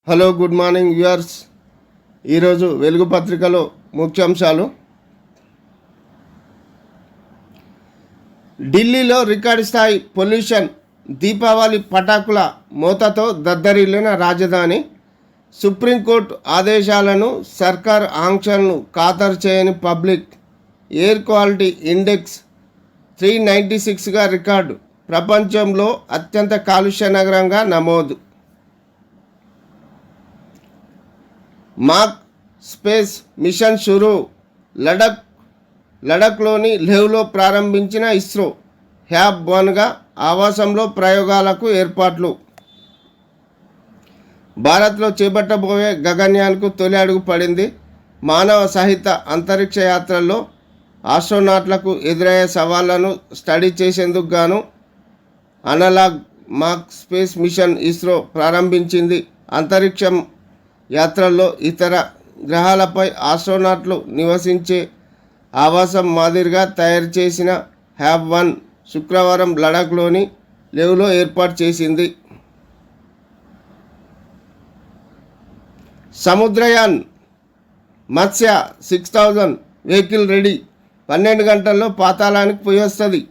Hello good morning viewers. ఈరోజు వెలుగు పత్రికలో ముఖ్యాంశాలు. ఢిల్లీలో రికార్డు స్థాయి పొల్యూషన్, దీపావళి పటాకుల మోతతో దద్దరిల్లిన రాజధాని, సుప్రీంకోర్టు ఆదేశాలను, సర్కార్ ఆంక్షలను ఖాతరు చేయని పబ్లిక్, ఎయిర్ క్వాలిటీ ఇండెక్స్ 396గా రికార్డు, ప్రపంచంలో అత్యంత కాలుష్య నగరంగా నమోదు. మాక్ స్పేస్ మిషన్ షురూ, లడఖ్లోని లేహ్లో ప్రారంభించిన ఇస్రో హ్యాబ్-1గా ఆవాసంలో ప్రయోగాలకు ఏర్పాట్లు. భారత్లో చేపట్టబోయే గగన్యాన్కు తొలి అడుగు పడింది. మానవ సహిత అంతరిక్ష యాత్రల్లో ఆస్ట్రోనాట్లకు ఎదురయ్యే సవాళ్లను స్టడీ చేసేందుకు గాను అనలాగ్ మాక్ స్పేస్ మిషన్ ఇస్రో ప్రారంభించింది. అంతరిక్షం యాత్రల్లో ఇతర గ్రహాలపై ఆస్ట్రోనాట్లు నివసించే ఆవాసం మాదిరిగా తయారు చేసిన హ్యాబ్-1 శుక్రవారం లడఖ్లోని లేహ్లో ఏర్పాటు చేసింది. సముద్రయాన్ మత్స్య 6000 వెహికల్ రెడీ, 12 గంటల్లో పాతాళానికి పోయొస్తుంది.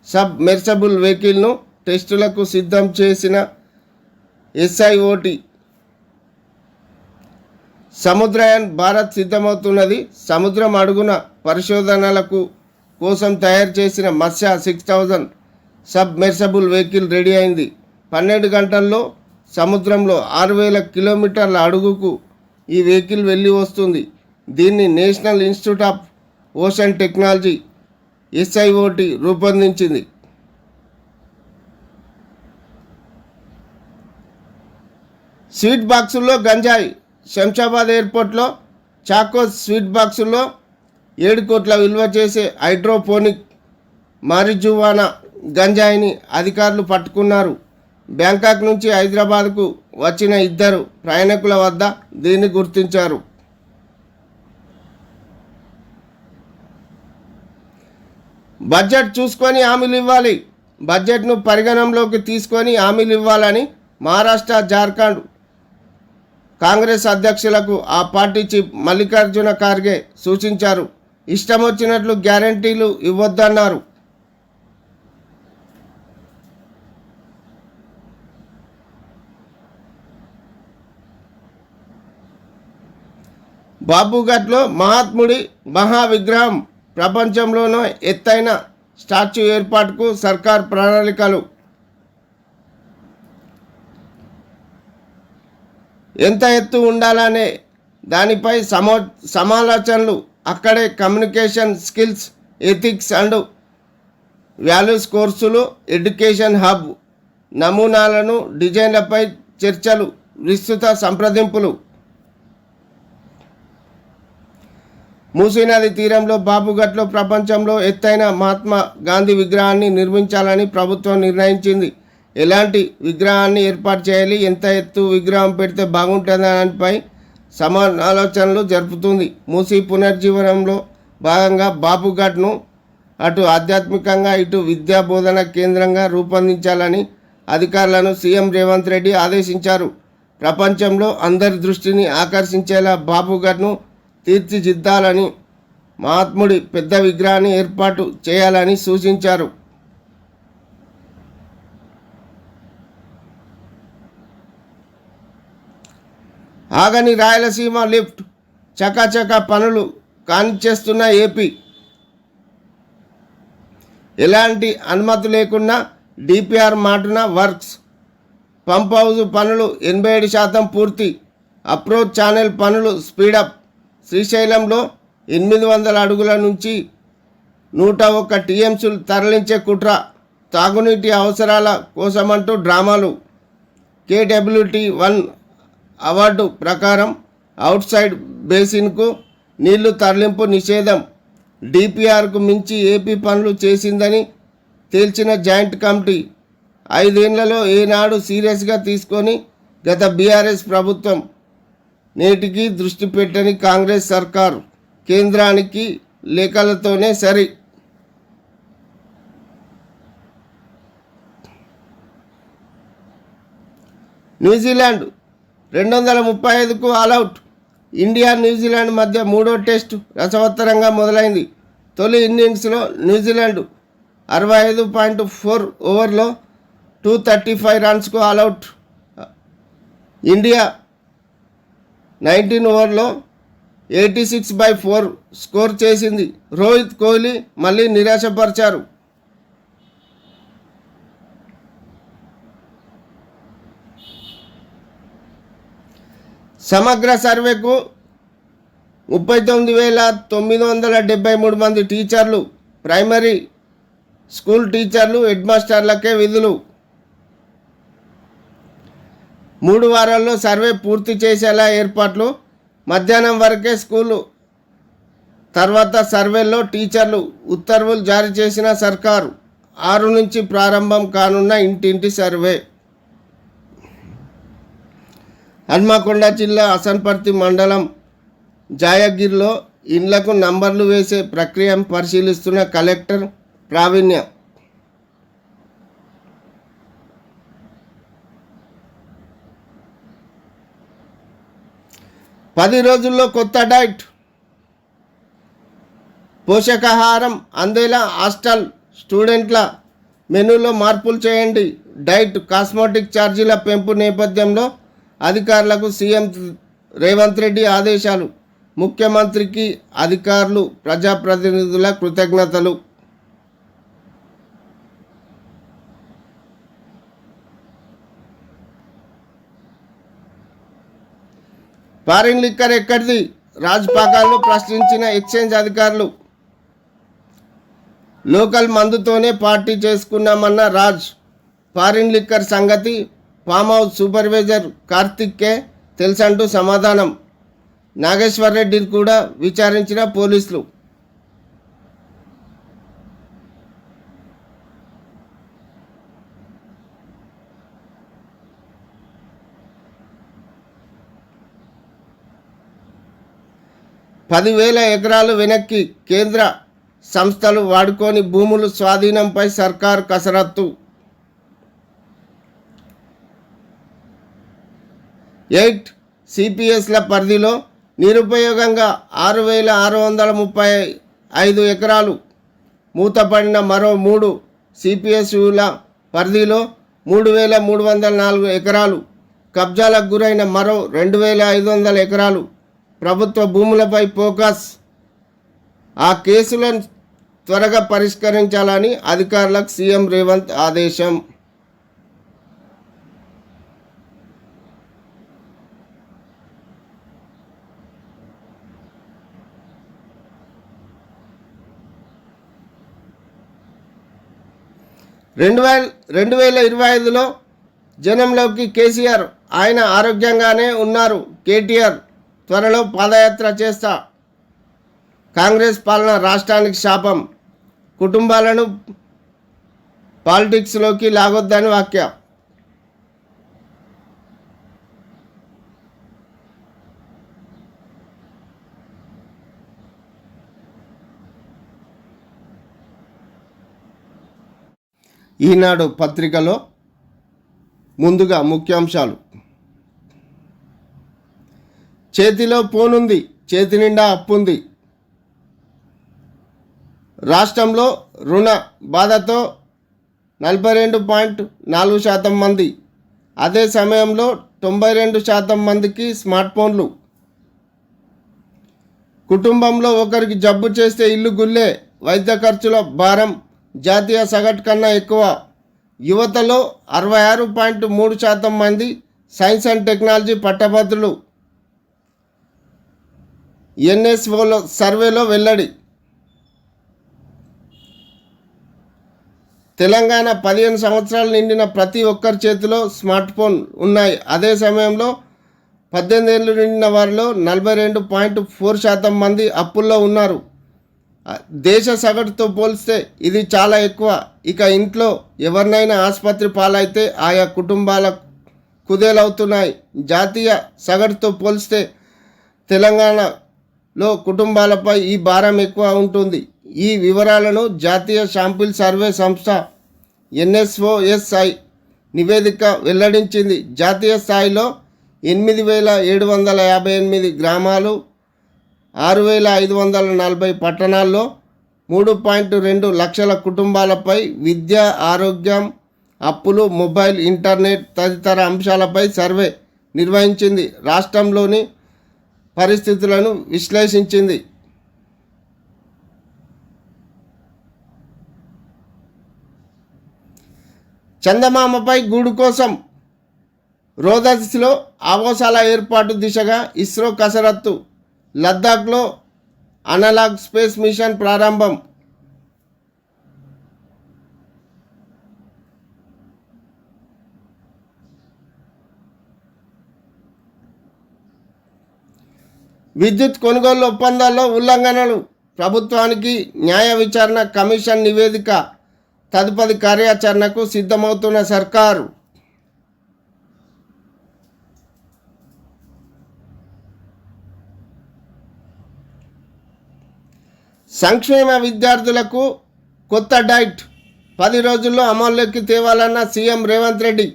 సబ్ మెర్సబుల్ వెహికల్ను టెస్టులకు సిద్ధం చేసిన SIOT. సముద్రయాన్ భారత్ సిద్ధమవుతున్నది. సముద్రం అడుగున పరిశోధనలకు కోసం తయారు చేసిన మత్స్య 6000 సబ్ మెర్సబుల్ వెహికల్ రెడీ అయింది. 12 గంటల్లో సముద్రంలో 6000 కిలోమీటర్ల అడుగుకు ఈ వెహికల్ వెళ్ళి వస్తుంది. దీన్ని national institute of ocean technology SIOT రూపొందించింది. స్వీట్ బాక్సుల్లో గంజాయి. శంషాబాద్ ఎయిర్పోర్ట్లో చాకోస్ స్వీట్ బాక్సుల్లో 7 కోట్ల విలువ చేసే హైడ్రోపోనిక్ మారిజువానా గంజాయిని అధికారులు పట్టుకున్నారు. బ్యాంకాక్ నుంచి హైదరాబాద్కు వచ్చిన 2 ప్రయాణికుల వద్ద దీన్ని గుర్తించారు. బడ్జెట్ చూసుకొని హామీలు ఇవ్వాలి. బడ్జెట్ను పరిగణనలోకి తీసుకొని హామీలు ఇవ్వాలని మహారాష్ట్ర, జార్ఖండ్ కాంగ్రెస్ అధ్యక్షులకు ఆ పార్టీ చీఫ్ మల్లికార్జున ఖార్గే సూచించారు. ఇష్టం వచ్చినట్లు గ్యారంటీలు ఇవ్వొద్దన్నారు. బాబుఘాట్లో మహాత్ముడి మహావిగ్రహం, ప్రపంచంలోనే ఎత్తైన స్టాచ్యూ ఏర్పాటుకు సర్కార్ ప్రణాళికలు. ఎంత ఎత్తు ఉండాలనే దానిపై సమాలోచనలు. అక్కడే communication skills, ethics and values కోర్సులు, ఎడ్యుకేషన్ హబ్, నమూనాలను డిజైన్లపై చర్చలు, విస్తృత సంప్రదింపులు. మూసీ నది తీరంలో బాబుఘాట్లో ప్రపంచంలో ఎత్తైన మహాత్మా గాంధీ విగ్రహాన్ని నిర్మించాలని ప్రభుత్వం నిర్ణయించింది. ఎలాంటి విగ్రహాన్ని ఏర్పాటు చేయాలి, ఎంత ఎత్తు విగ్రహం పెడితే బాగుంటుందనిపై సమాలోచనలు జరుపుతుంది. మూసీ పునర్జీవనంలో భాగంగా బాబుఘాట్ను అటు ఆధ్యాత్మికంగా, ఇటు విద్యా బోధన కేంద్రంగా రూపొందించాలని అధికారులను సీఎం రేవంత్ రెడ్డి ఆదేశించారు. ప్రపంచంలో అందరి దృష్టిని ఆకర్షించేలా బాబుఘాట్ను తీర్చిదిద్దాలని, మహాత్ముడి పెద్ద విగ్రహాన్ని ఏర్పాటు చేయాలని సూచించారు. ఆగని రాయలసీమ లిఫ్ట్, చకాచకా పనులు కానిచ్చేస్తున్న ఏపీ. ఎలాంటి అనుమతి లేకుండా DPR మాటున వర్క్స్. పంప్ హౌస్ పనులు 87% పూర్తి. అప్రోచ్ ఛానల్ పనులు స్పీడప్. శ్రీశైలంలో 800 అడుగుల నుంచి 101 TMCలు తరలించే కుట్ర. తాగునీటి అవసరాల కోసమంటూ డ్రామాలు. KWT1 అవార్డు ప్రకారం అవుట్సైడ్ బేసిన్కు నీళ్లు తరలింపు నిషేధం. DPRకు మించి ఏపీ పనులు చేసిందని తేల్చిన జాయింట్ కమిటీ 5 ఏళ్లలో ఏనాడు సీరియస్గా తీసుకొని గత BRS ప్రభుత్వం, నేటికి దృష్టి పెట్టని కాంగ్రెస్ సర్కారు, కేంద్రానికి లేఖలతోనే సరి. న్యూజిలాండ్ 235కు ఆల్అవుట్. ఇండియా న్యూజిలాండ్ మధ్య మూడో టెస్టు రసవత్తరంగా మొదలైంది. తొలి ఇన్నింగ్స్లో న్యూజిలాండ్ 65.4 ఓవర్లో 235 రన్స్కు ఆల్అవుట్. ఇండియా 19 ఓవర్లో 86/4 స్కోర్ చేసింది. రోహిత్ కోహ్లీ మళ్ళీ నిరాశపరిచారు. సమగ్ర సర్వేకు 39,973 మంది టీచర్లు, ప్రైమరీ స్కూల్ టీచర్లు, హెడ్ మాస్టర్లకే విధులు. 3 వారాల్లో సర్వే పూర్తి చేసేలా ఏర్పాట్లు. మధ్యాహ్నం వరకే స్కూలు, తర్వాత సర్వేల్లో టీచర్లు. ఉత్తర్వులు జారీ చేసిన సర్కారు. 6 నుంచి ప్రారంభం కానున్న ఇంటింటి సర్వే. హన్మకొండ జిల్లా అసన్పర్తి మండలం జాయగిరిలో ఇండ్లకు నంబర్లు వేసే ప్రక్రియను పరిశీలిస్తున్న కలెక్టర్ ప్రావీణ్య. పది రోజుల్లో కొత్త డైట్ పోషకాహారం అందేలా హాస్టల్ స్టూడెంట్ల మెనూలో మార్పులు చేయండి. డైట్ కాస్మెటిక్ ఛార్జీల పెంపు నేపథ్యంలో అధికారులకు సీఎం రేవంత్ రెడ్డి ఆదేశాలు. ముఖ్యమంత్రికి అధికారులు, ప్రజాప్రతినిధుల కృతజ్ఞతలు. ఫారిన్ లిక్కర్ ఎక్కడిది? రాజ్పాకాల్లో ప్రశ్నించిన ఎక్సైజ్ అధికారులు. లోకల్ మందుతోనే పార్టీ చేసుకున్నామన్న రాజ్. ఫారిన్ లిక్కర్ సంగతి ఫామ్ హౌస్ సూపర్వైజర్ కార్తిక్కే తెలుసంటూ సమాధానం. నాగేశ్వర్ రెడ్డిని కూడా విచారించిన పోలీసులు. పదివేల ఎకరాలు వెనక్కి. కేంద్ర సంస్థలు వాడుకొని భూములు స్వాధీనంపై సర్కారు కసరత్తు. 8 సిపిఎస్ల పరిధిలో నిరుపయోగంగా 6,635 ఎకరాలు. మూతపడిన మరో 3 సిపిఎస్యుల పరిధిలో 3,304 ఎకరాలు. కబ్జాలకు గురైన మరో 2,500 ఎకరాలు. ప్రభుత్వ భూములపై ఫోకస్. ఆ కేసులను త్వరగా పరిష్కరించాలని అధికారులకు సీఎం రేవంత్ ఆదేశం. రెండు వేల 25లో జనంలోకి కేసీఆర్. ఆయన ఆరోగ్యంగానే ఉన్నారు. కేటీఆర్ త్వరలో పాదయాత్ర చేస్తా. కాంగ్రెస్ పాలన రాష్ట్రానికి శాపం. కుటుంబాలను పాలిటిక్స్లోకి లాగొద్దని వ్యాఖ్య. ఈనాడు పత్రికలో ముందుగా ముఖ్యాంశాలు. చేతిలో పోనుంది, చేతి నిండా అప్పుంది. రాష్ట్రంలో రుణ బాధతో 42.4% మంది. అదే సమయంలో 92% మందికి స్మార్ట్ ఫోన్లు. కుటుంబంలో ఒకరికి జబ్బు చేస్తే ఇల్లు గుల్లే. వైద్య ఖర్చుల భారం జాతీయ సగటు కన్నా ఎక్కువ. యువతలో 66.3% మంది సైన్స్ అండ్ టెక్నాలజీ పట్టభద్రులు. ఎన్ఎస్ఓలో సర్వేలో వెల్లడి. తెలంగాణ 15 సంవత్సరాలు నిండిన ప్రతి ఒక్కరి చేతిలో స్మార్ట్ ఫోన్ ఉన్నాయి. అదే సమయంలో 18 ఏళ్ళు నిండిన వారిలో 42.4% మంది అప్పుల్లో ఉన్నారు. దేశ సగటుతో పోలిస్తే ఇది చాలా ఎక్కువ. ఇక ఇంట్లో ఎవరినైనా ఆసుపత్రి పాలైతే ఆయా కుటుంబాల కుదేలవుతున్నాయి. జాతీయ సగటుతో పోలిస్తే తెలంగాణలో కుటుంబాలపై ఈ భారం ఎక్కువ ఉంటుంది. ఈ వివరాలను జాతీయ శాంపిల్ సర్వే సంస్థ NSOSI నివేదిక వెల్లడించింది. జాతీయ స్థాయిలో 8758 గ్రామాలు, 6540 పట్టణాల్లో 3.2 లక్షల కుటుంబాలపై విద్య, ఆరోగ్యం, అప్పులు, మొబైల్, ఇంటర్నెట్ తదితర అంశాలపై సర్వే నిర్వహించింది. రాష్ట్రంలోని పరిస్థితులను విశ్లేషించింది. చందమామపై గూడు కోసం రోదసిలో ఆవాసాల ఏర్పాటు దిశగా ఇస్రో కసరత్తు. లద్దాఖ్లో అనలాగ్ స్పేస్ మిషన్ ప్రారంభం. విద్యుత్ కొనుగోలు ఒప్పందాల్లో ఉల్లంఘనలు, ప్రభుత్వానికి న్యాయ విచారణ కమిషన్ నివేదిక, తదుపరి కార్యాచరణకు సిద్ధమవుతున్న సర్కారు. సంక్షేమ విద్యార్థులకు కొత్త డైట్ 10 రోజుల్లో అమల్లోకి తేవాలన్న సీఎం రేవంత్ రెడ్డి.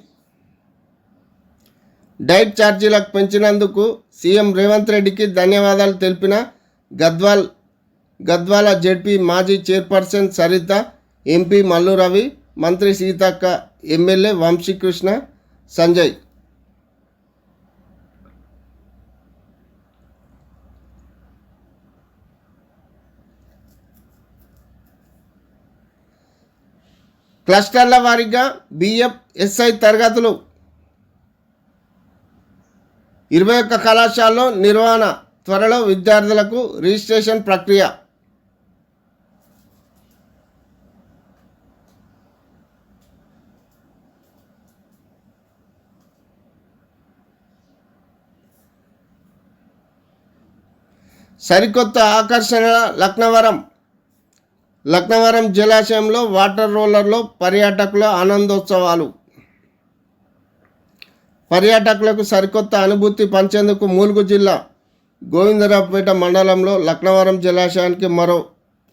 డైట్ ఛార్జీలకు పెంచినందుకు సీఎం రేవంత్ రెడ్డికి ధన్యవాదాలు తెలిపిన గద్వాల జెడ్పీ మాజీ చైర్పర్సన్ సరిత, ఎంపీ మల్లు రవి, మంత్రి సీతక్క, ఎమ్మెల్యే వంశీకృష్ణ సంజయ్. క్లస్టర్ల వారీగా BFSI తరగతులు. 21 కళాశాలలో నిర్వహణ. త్వరలో విద్యార్థులకు రిజిస్ట్రేషన్ ప్రక్రియ. సరికొత్త ఆకర్షణ లక్నవరం జలాశయంలో వాటర్ రోలర్లో పర్యాటకుల ఆనందోత్సవాలు. పర్యాటకులకు సరికొత్త అనుభూతి పంచేందుకు ములుగు జిల్లా గోవిందరావుపేట మండలంలో లక్నవరం జలాశయానికి మరో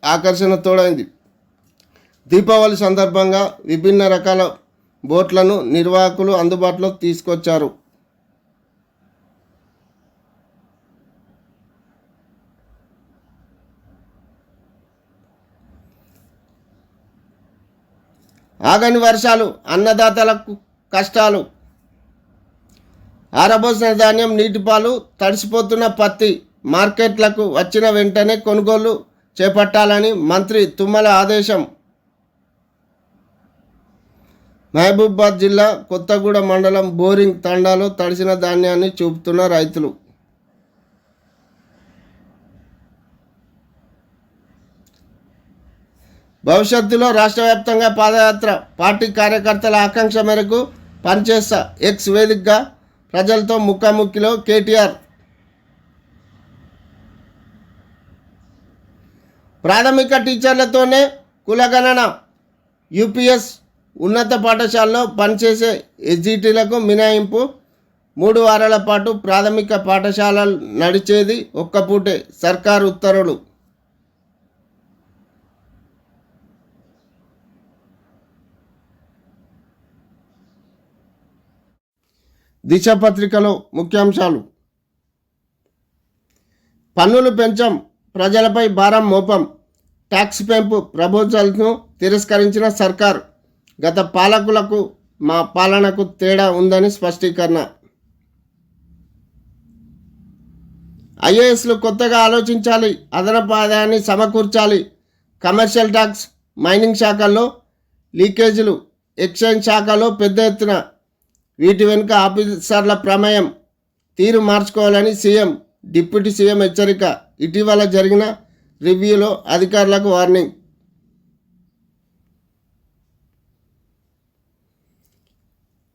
ఆకర్షణ తోడైంది. దీపావళి సందర్భంగా విభిన్న రకాల బోట్లను నిర్వాహకులు అందుబాటులో తీసుకొచ్చారు. ఆగని వర్షాలు, అన్నదాతలకు కష్టాలు. ఆరబోసిన ధాన్యం, నీటిపాలు, తడిసిపోతున్న పత్తి మార్కెట్లకు వచ్చిన వెంటనే కొనుగోలు చేపట్టాలని మంత్రి తుమ్మల ఆదేశం. మహబూబాబాద్ జిల్లా కొత్తగూడ మండలం బోరింగ్ తండాలో తడిసిన ధాన్యాన్ని చూపుతున్న రైతులు. భవిష్యత్తులో రాష్ట్ర వ్యాప్తంగా పాదయాత్ర. పార్టీ కార్యకర్తల ఆకాంక్ష మేరకు పనిచేస్తా. ఎక్స్ వేదికగా ప్రజలతో ముఖాముఖిలో కేటీఆర్. ప్రాథమిక టీచర్లతోనే కులగణన. UPS ఉన్నత పాఠశాలలో పనిచేసే SGTలకు మినహాయింపు. 3 వారాల పాటు ప్రాథమిక పాఠశాలలు నడిచేది ఒక్కపూటే. సర్కారు ఉత్తర్వులు. దిశ పత్రికలో ముఖ్యాంశాలు. పన్నులు పెంచం, ప్రజలపై భారం మోపం. ట్యాక్స్ పెంపు ప్రపోజల్ను తిరస్కరించిన సర్కార్. గత పాలకులకు మా పాలనకు తేడా ఉందని స్పష్టీకరణ. IASలు కొత్తగా ఆలోచించాలి, అదనపు ఆదాయాన్ని సమకూర్చాలి. కమర్షియల్ ట్యాక్స్, మైనింగ్ శాఖల్లో లీకేజీలు, ఎక్సైజ్ శాఖలో పెద్ద ఎత్తున. వీటి వెనుక ఆఫీసర్ల ప్రమేయం. తీరు మార్చుకోవాలని సీఎం, డిప్యూటీ సీఎం హెచ్చరిక. ఇటీవల జరిగిన రివ్యూలో అధికారులకు వార్నింగ్.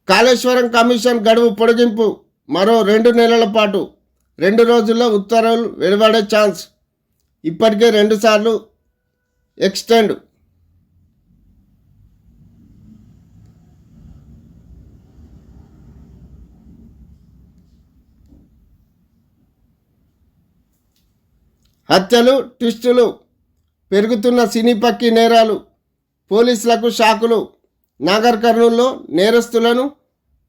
కాళేశ్వరం కమిషన్ గడువు పొడిగింపు మరో 2 నెలల పాటు. 2 రోజుల్లో ఉత్తర్వులు వెలువడే ఛాన్స్. ఇప్పటికే 2 సార్లు ఎక్స్టెండ్. హత్యలు, ట్విస్టులు, పెరుగుతున్న సినీ పక్కి నేరాలు. పోలీసులకు షాకులు. నాగర్ కర్నూల్లో నేరస్తులను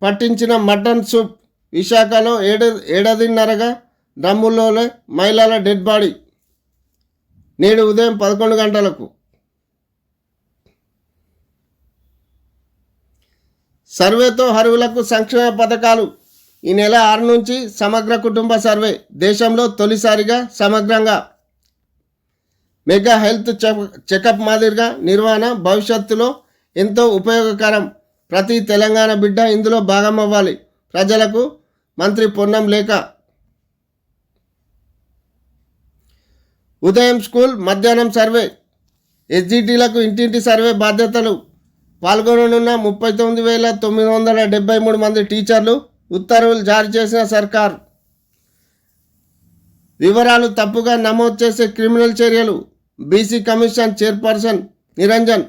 పట్టించిన మటన్ సూప్. విశాఖలో ఏడాదిన్నరగా డ్రమ్ముల్లోనే మహిళల డెడ్ బాడీ. నేడు ఉదయం 11 గంటలకు. సర్వేతో అర్హులకు సంక్షేమ పథకాలు. ఈ నెల 6 నుంచి సమగ్ర కుటుంబ సర్వే. దేశంలో తొలిసారిగా సమగ్రంగా మెగా హెల్త్ చెకప్ మాదిరిగా నిర్వహణ భవిష్యత్తులో ఎంతో ఉపయోగకరం. ప్రతి తెలంగాణ బిడ్డ ఇందులో భాగమవ్వాలి. ప్రజలకు మంత్రి పొన్నం లేఖ. ఉదయం స్కూల్, మధ్యాహ్నం సర్వే. ఎస్జిటిలకు ఇంటింటి సర్వే బాధ్యతలు. పాల్గొననున్న 39,973 మంది టీచర్లు. ఉత్తర్వులు జారీ చేసిన సర్కార్. వివరాలు తప్పుగా నమోదు చేసే క్రిమినల్ చర్యలు. BC commission chairperson Niranjan.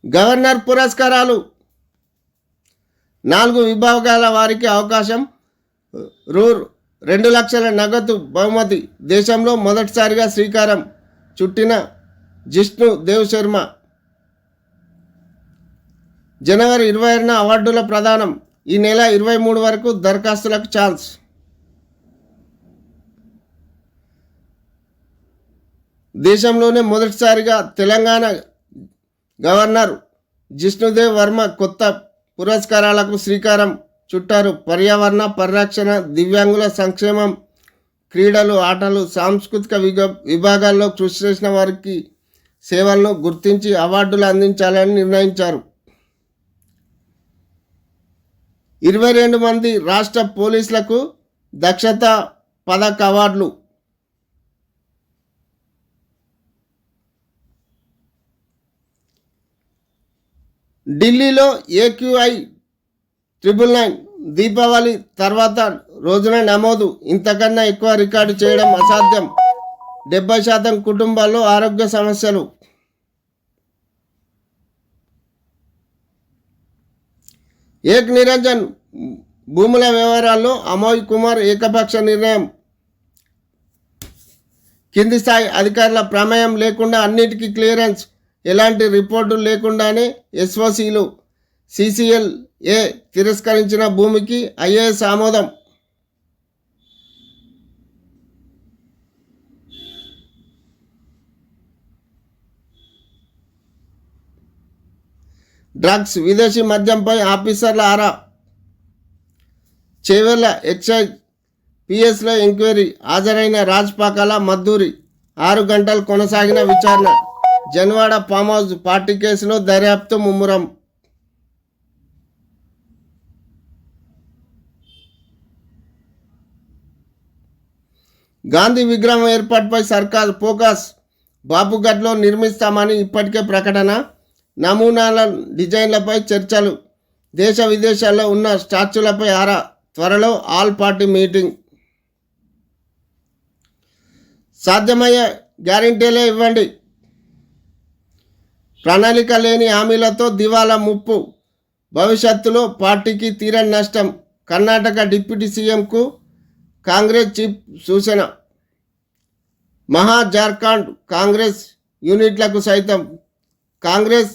Governor పురస్కారాలు. 4 విభాగాల వారికి అవకాశం. 2 లక్షల నగదు బహుమతి. దేశంలో మొదటిసారిగా శ్రీకారం చుట్టిన జిష్ణు దేవ్ శర్మ. జనవరి 26న అవార్డుల ప్రదానం. ఈ నెల 23 వరకు దరఖాస్తులకు ఛాన్స్. దేశంలోనే మొదటిసారిగా తెలంగాణ గవర్నర్ జిష్ణుదేవ్ వర్మ కొత్త పురస్కారాలకు శ్రీకారం చుట్టారు. పర్యావరణ పరిరక్షణ, దివ్యాంగుల సంక్షేమం, క్రీడలు, ఆటలు, సాంస్కృతిక విభాగాల్లో కృషి చేసిన వారికి సేవలను గుర్తించి అవార్డులు అందించాలని నిర్ణయించారు. 22 మంది రాష్ట్ర పోలీసులకు దక్షతా పథక్ అవార్డులు. ఢిల్లీలో AQI 999 దీపావళి తర్వాత రోజున నమోదు. ఇంతకన్నా ఎక్కువ రికార్డు చేయడం అసాధ్యం. 70% కుటుంబాల్లో ఆరోగ్య సమస్యలు. ఏక్ నిరంజన్ భూముల వ్యవహారాల్లో అమోయ్ కుమార్ ఏకపక్ష నిర్ణయం. కింది స్థాయి అధికారుల ప్రమేయం లేకుండా అన్నిటికీ క్లియరెన్స్. ఎలాంటి రిపోర్టు లేకుండానే SOCలు. CCLA తిరస్కరించిన భూమికి IAS ఆమోదం. డ్రగ్స్, విదేశీ మద్యంపై ఆఫీసర్ల ఆరా. చేవెళ్ల ఎక్సైజ్ PSలో ఎంక్వైరీ. హాజరైన రాజ్పాకాల, మద్దూరి. 6 గంటలు కొనసాగిన విచారణ. జన్వాడ ఫామ్ హౌస్ పార్టీ కేసులో దర్యాప్తు ముమ్మరం. గాంధీ విగ్రహం ఏర్పాటుపై సర్కార్ ఫోకస్. బాపుఘాట్లో నిర్మిస్తామని ఇప్పటికే ప్రకటన. నమూనాల డిజైన్లపై చర్చలు. దేశ విదేశాల్లో ఉన్న స్టాచ్యూలపై ఆరా. త్వరలో ఆల్ పార్టీ మీటింగ్. సాధ్యమయ్యే గ్యారంటీలే ఇవ్వండి. ప్రణాళిక లేని హామీలతో దివాలా ముప్పు. భవిష్యత్తులో పార్టీకి తీరని నష్టం. కర్ణాటక డిప్యూటీ సీఎంకు కాంగ్రెస్ చీఫ్ సూచన. మహా జార్ఖండ్ కాంగ్రెస్ యూనిట్లకు సైతం కాంగ్రెస్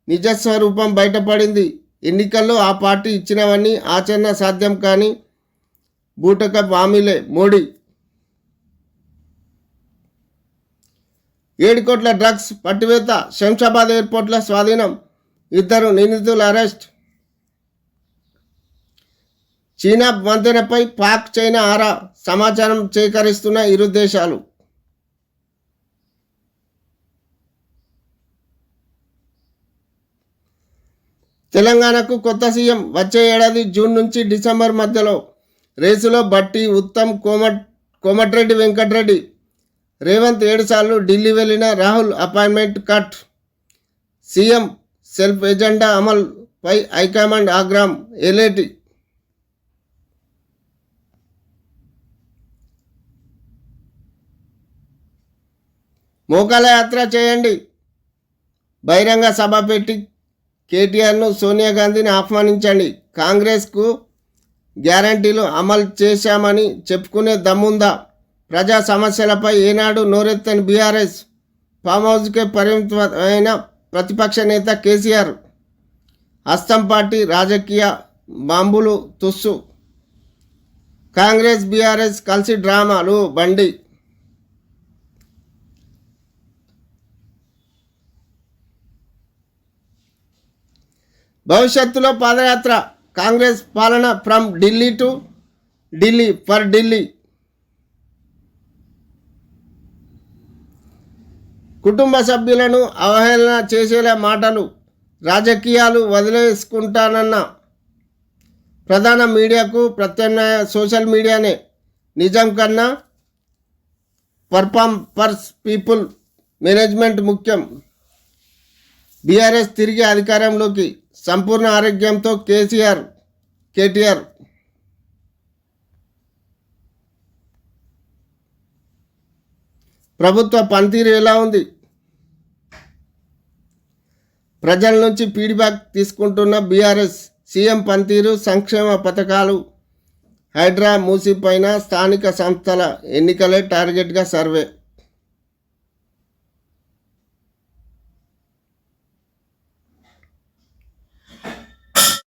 నిజస్వరూపం బయటపడింది. ఎన్నికల్లో ఆ పార్టీ ఇచ్చినవన్నీ ఆచరణ సాధ్యం కాని బూటకపు హామీలే. మోడీ. 7 కోట్ల డ్రగ్స్ పట్టివేత. శంషాబాద్ ఎయిర్పోర్ట్ల స్వాధీనం. 2 నిందితుల అరెస్ట్. చీనా వంతెనపై పాక్, చైనా ఆరా. సమాచారం సేకరిస్తున్న ఇరు దేశాలు. తెలంగాణకు కొత్త సీఎం. వచ్చే ఏడాది జూన్ నుంచి డిసెంబర్ మధ్యలో. రేసులో బట్టి, ఉత్తమ్, కోమటిరెడ్డి వెంకటరెడ్డి. రేవంత్ 7 సార్లు ఢిల్లీ వెళ్ళిన Rahul appointment cut. CM self agenda అమలుపై హైకమాండ్ ఆగ్రహం. ఎలేటి. మోకాల యాత్ర చేయండి. బహిరంగ సభ పెట్టి కేటీఆర్ను, సోనియా గాంధీని ఆహ్వానించండి. కాంగ్రెస్కు గ్యారంటీలు అమలు చేశామని చెప్పుకునే దమ్ముందా? ప్రజా సమస్యలపై ఏనాడు నోరెత్తని బీఆర్ఎస్. ఫామ్ హౌస్కే పరిమితమైన ప్రతిపక్ష నేత కేసీఆర్. హస్తం పార్టీ రాజకీయ బాంబులు తుస్సు. కాంగ్రెస్ బీఆర్ఎస్ కలిసి డ్రామాలు బండి. భవిష్యత్తులో పాదయాత్ర కాంగ్రెస్ పాలన from Delhi to Delhi for Delhi. కుటుంబ సభ్యులను అవహేళన చేసేలా మాటలు. రాజకీయాలు వదిలేసుకుంటానన్న ప్రధాన మీడియాకు ప్రత్యామ్నాయ సోషల్ మీడియానే నిజం కన్నా పర్ఫామ్ ఫర్స్ పీపుల్ మేనేజ్మెంట్ ముఖ్యం. బీఆర్ఎస్ తిరిగి అధికారంలోకి సంపూర్ణ ఆరోగ్యంతో కేటీఆర్. ప్రభుత్వ పనితీరు ఎలా ఉంది? ప్రజల నుంచి ఫీడ్బ్యాక్ తీసుకుంటున్న బీఆర్ఎస్. సీఎం పనితీరు, సంక్షేమ పథకాలు, హైడ్రా మూసిపైన స్థానిక సంస్థల ఎన్నికలే టార్గెట్గా సర్వే.